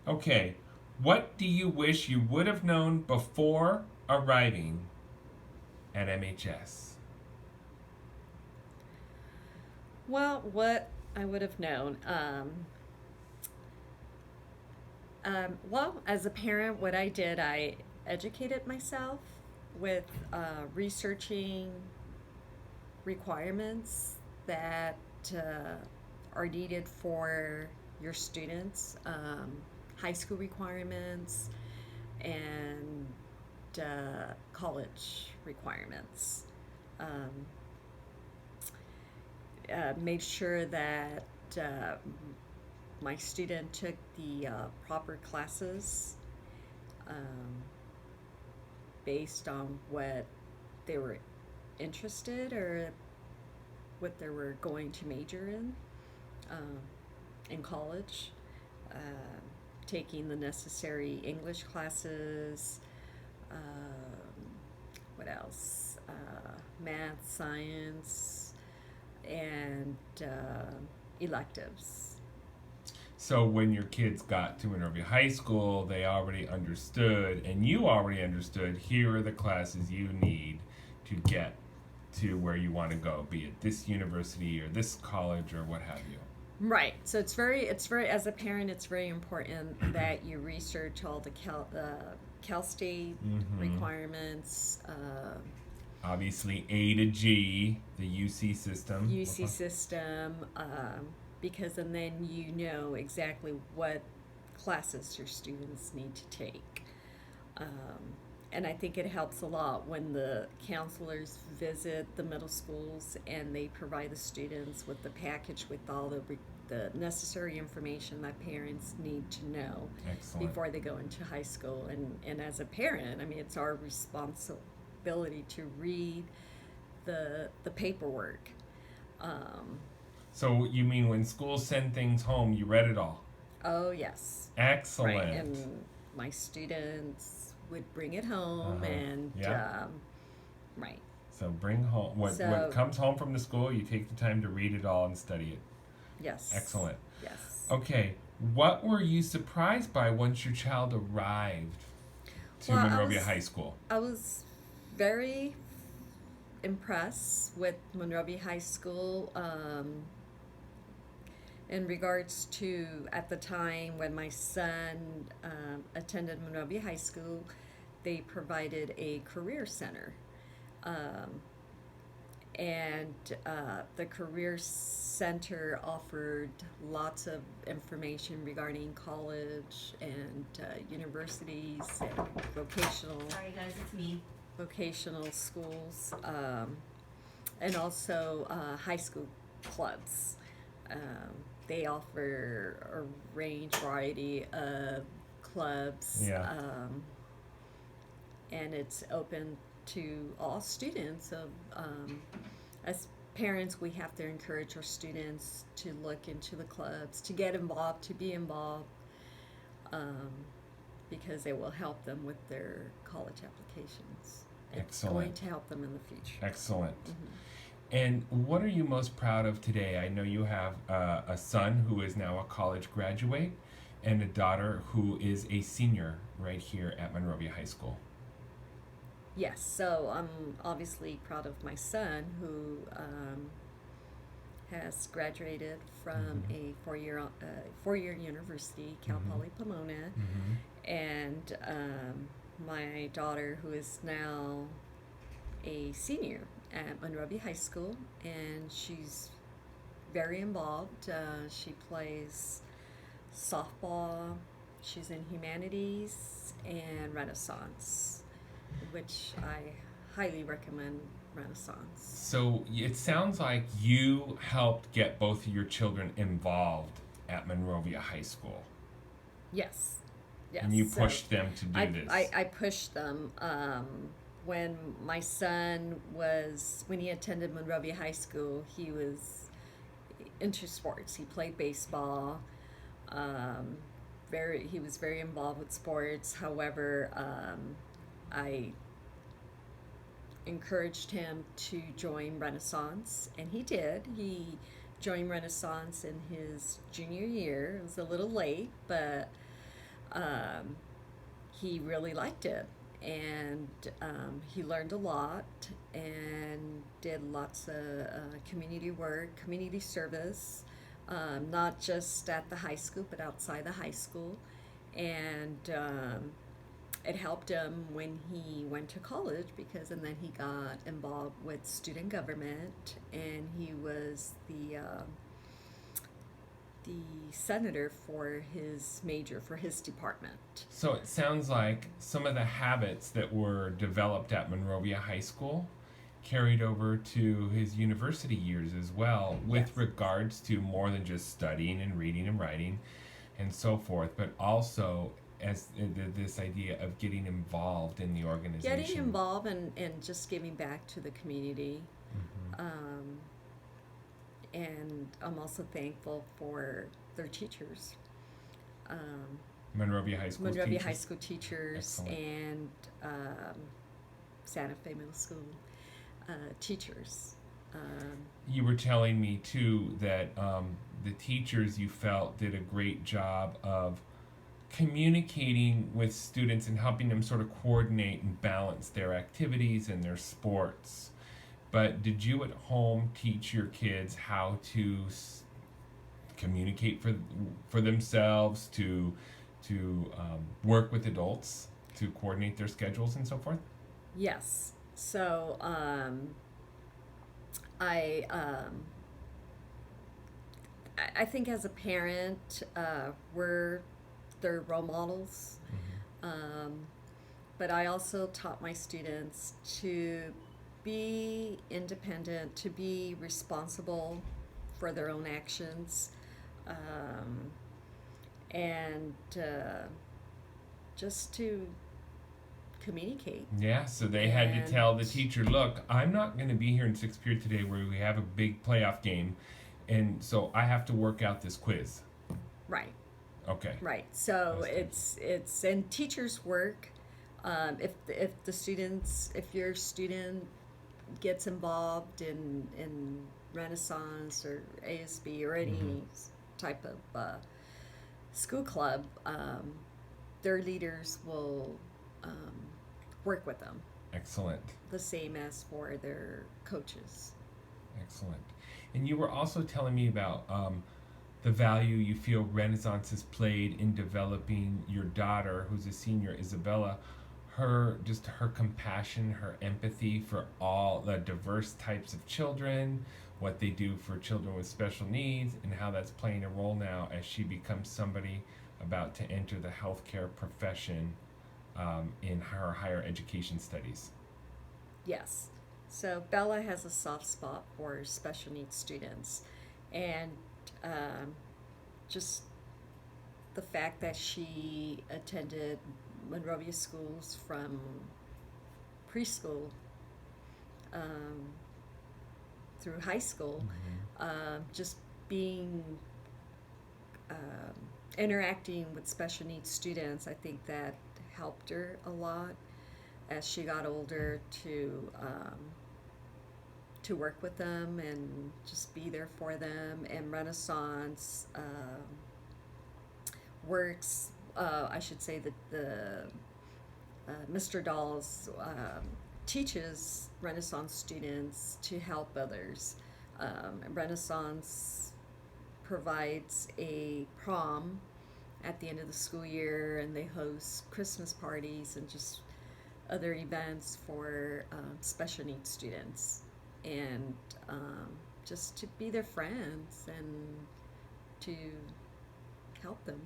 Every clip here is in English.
Okay, what do you wish you would have known before arriving at MHS? Well, what I would have known. Well, as a parent, what I did, I educated myself with researching requirements that uh, are needed for your students, high school requirements, and college requirements. Um, made sure that uh, my student took the proper classes um, based on what they were interested or what they were going to major um, in college. Um Taking the necessary English classes. What else? Math, science, and electives. So when your kids got to Monrovia High School, they already understood, and you already understood, here are the classes you need to get to where you want to go, be it this university or this college or what have you. Right. So it's very, as a parent, it's very important that you research all the Cal State Mm-hmm. requirements, Obviously, A to G, the UC system. UC system, because and then you know exactly what classes your students need to take. Um, and I think it helps a lot when the counselors visit the middle schools and they provide the students with the package with all the necessary information that parents need to know Excellent. before they go into high school. And as a parent, I mean, it's our responsibility to read the paperwork. Um, So you mean when schools send things home, you read it all? oh, yes. Right. Excellent. And my students would bring it Uh home huh. and Yeah. right. So bring home what So, comes home from the school. You take the time to read it all and study it. yes. Excellent. Yes. Okay, what were you surprised by once your child arrived to Well, Monrovia High School? I was very impressed with Monrovia High School in regards to at the time when my son attended Monrovia High School, they provided a career center. Um, and the career center offered lots of information regarding college and universities and Sorry, guys, it's me. vocational schools, and also high school clubs. Um, they offer a range variety of clubs, Yeah. and it's open to all students. Of as parents, we have to encourage our students to look into the clubs, to get involved, to be involved, um, because it will help them with their college applications. It's going Excellent. to help them in the future. Excellent. Mm-hmm. And what are you most proud of today? I know you have a son who is now a college graduate and a daughter who is a senior right here at Monrovia High School. Yes, so I'm obviously proud of my son who has graduated from Mm-hmm. a four-year university, Cal Mm-hmm. Poly Pomona, Mm-hmm. and my daughter who is now a senior at Monrovia High School, and she's very involved. She plays softball. She's in humanities and Renaissance, which I highly recommend Renaissance. So it sounds like you helped get both of your children involved at Monrovia High School. Yes, yes. And you So pushed them to do this. I pushed them. When my son when he attended Monrovia High School, he was into sports. He played baseball. Um, he was very involved with sports. However, I encouraged him to join Renaissance, and he did. He joined Renaissance in his junior year. It was a little late, but He really liked it, and he learned a lot and did lots of community work, community service, not just at the high school but outside the high school. And it helped him when he went to college, because and then he got involved with student government, and he was the senator for his major, for his department. So it sounds like some of the habits that were developed at Monrovia High School carried over to his university years as well, with Yes. regards to more than just studying and reading and writing and so forth, but also as this idea of getting involved in the organization. Getting involved and just giving back to the community. Mhm. And I'm also thankful for their teachers. Monrovia High School Monrovia teachers. High School teachers Excellent. and Santa Fe Middle School teachers. You were telling me too that the teachers you felt did a great job of communicating with students and helping them sort of coordinate and balance their activities and their sports. But did you at home teach your kids how to communicate for themselves, to work with adults, to coordinate their schedules and so forth? Yes. So I I think as a parent, we're their role models. But I also taught my students to be independent, to be responsible for their own actions, and just to communicate. Yeah, so they had to And- tell the teacher, look, I'm not going to be here in sixth period today where we have a big playoff game, and so I have to work out this quiz. Right. Okay. Right. So That's it's and teachers work. If your student gets involved in Renaissance or ASB or any Mhm. type of school club, their leaders will work with them, Excellent. the same as for their coaches. Excellent. And you were also telling me about the value you feel Renaissance has played in developing your daughter, who's a senior, Isabella, her compassion, her empathy for all the diverse types of children, what they do for children with special needs, and how that's playing a role now as she becomes somebody about to enter the healthcare profession in her higher education studies. Yes. So Bella has a soft spot for special needs students, and just the fact that she attended Monrovia schools from preschool through high school, just being interacting with special needs students, I think that helped her a lot as she got older to work with them and just be there for them. And Renaissance works. I should say that the Mr. Dolls teaches Renaissance students to help others. Renaissance provides a prom at the end of the school year, and they host Christmas parties and just other events for special needs students, and just to be their friends and to help them,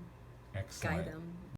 Excellent. guide them.